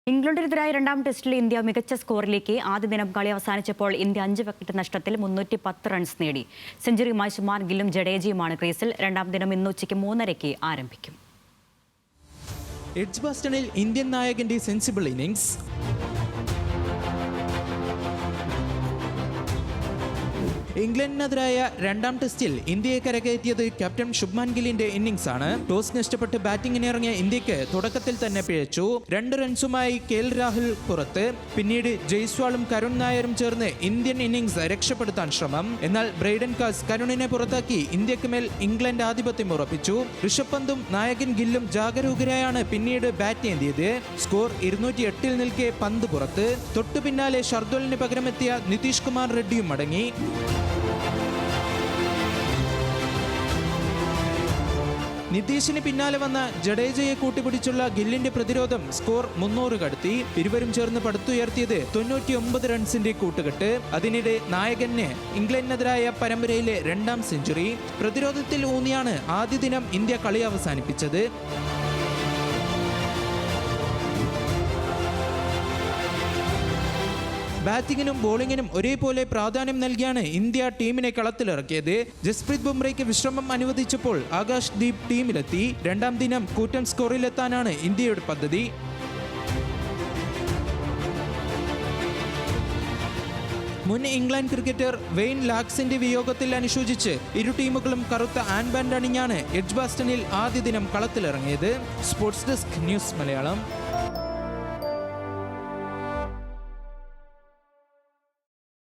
ഇംഗ്ലണ്ടിനെതിരായ രണ്ടാം ടെസ്റ്റിൽ ഇന്ത്യ മികച്ച സ്കോറിലേക്ക് ആദ്യ ദിനം കളി അവസാനിച്ചപ്പോൾ ഇന്ത്യ 5 വിക്കറ്റ് നഷ്ടത്തിൽ 310 റൺസ് നേടി. സെഞ്ചുറിയുമായി ശുമാൻ ഗില്ലും ജഡേജയുമാണ് ക്രീസിൽ. രണ്ടാം ദിനം ഇന്ന് ഉച്ചയ്ക്ക് 3:30 ആരംഭിക്കും. എഡ്ജ്ബാസ്റ്റണിൽ ഇന്ത്യൻ നായകന്റെ സെൻസിബിൾ ഇന്നിംഗ്സ്. ഇംഗ്ലണ്ടിനെതിരായ രണ്ടാം ടെസ്റ്റിൽ ഇന്ത്യയെ കരകയറ്റിയത് ക്യാപ്റ്റൻ ശുഭ്മാൻ ഗില്ലിന്റെ ഇന്നിംഗ്സ് ആണ്. ടോസ് നഷ്ടപ്പെട്ട് ബാറ്റിംഗിന് ഇറങ്ങിയ ഇന്ത്യക്ക് തുടക്കത്തിൽ തന്നെ പിഴച്ചു. 2 റൺസുമായി കെഎൽ രാഹുൽ പുറത്ത്. പിന്നീട് ജയ്സ്വാളും കരുൺ നായരും ചേർന്ന് ഇന്ത്യൻ ഇന്നിംഗ്സ് രക്ഷപ്പെടുത്താൻ ശ്രമം. എന്നാൽ ബ്രൈഡൻ കാസ് കരുണിനെ പുറത്താക്കി ഇന്ത്യക്ക് മേൽ ഇംഗ്ലണ്ട് ആധിപത്യം ഉറപ്പിച്ചു. ഋഷഭ് പന്തും നായകൻ ഗില്ലും ജാഗരൂകരായാണ് പിന്നീട് ബാറ്റ് ചെയ്തത്. സ്കോർ 208 നിൽക്കെ പന്ത് പുറത്ത്. തൊട്ടു പിന്നാലെ ഷർദുലിന് പകരമെത്തിയ നിതീഷ് കുമാർ റെഡ്ഡിയും മടങ്ങി. നിതീഷിന് പിന്നാലെ വന്ന ജഡേജയെ കൂട്ടിപ്പിടിച്ചുള്ള ഗില്ലിന്റെ പ്രതിരോധം സ്കോർ 300 കടത്തി. ഇരുവരും ചേർന്ന് പടുത്തുയർത്തിയത് 99 റൺസിന്റെ കൂട്ടുകെട്ട്. അതിനിടെ നായകന് ഇംഗ്ലണ്ടിനെതിരായ പരമ്പരയിലെ 2ാം സെഞ്ചുറി. പ്രതിരോധത്തിൽ ഊന്നിയാണ് ആദ്യ ദിനം ഇന്ത്യ കളി അവസാനിപ്പിച്ചത്. ബാറ്റിങ്ങിനും ബോളിങ്ങിനും ഒരേപോലെ പ്രാധാന്യം നൽകിയാണ് ഇന്ത്യ ടീമിനെ കളത്തിലിറക്കിയത്. ജസ്പ്രീത് ബുംറയ്ക്ക് വിശ്രമം അനുവദിച്ചപ്പോൾ ആകാശ് ദീപ് ടീമിലെത്തി. രണ്ടാം ദിനം കൂറ്റൻ സ്കോറിലെത്താനാണ് ഇന്ത്യയുടെ പദ്ധതി. മുൻ ഇംഗ്ലണ്ട് ക്രിക്കറ്റർ വെയ്ൻ ലാക്സിന്റെ വിയോഗത്തിൽ അനുശോചിച്ച് ഇരു ടീമുകളും കറുത്ത ആൻഡ് ബാൻഡ് അണിഞ്ഞാണ് എഡ്ജ്ബാസ്റ്റണിൽ ആദ്യ ദിനം കളത്തിലിറങ്ങിയത്. Sports desk news Malayalam.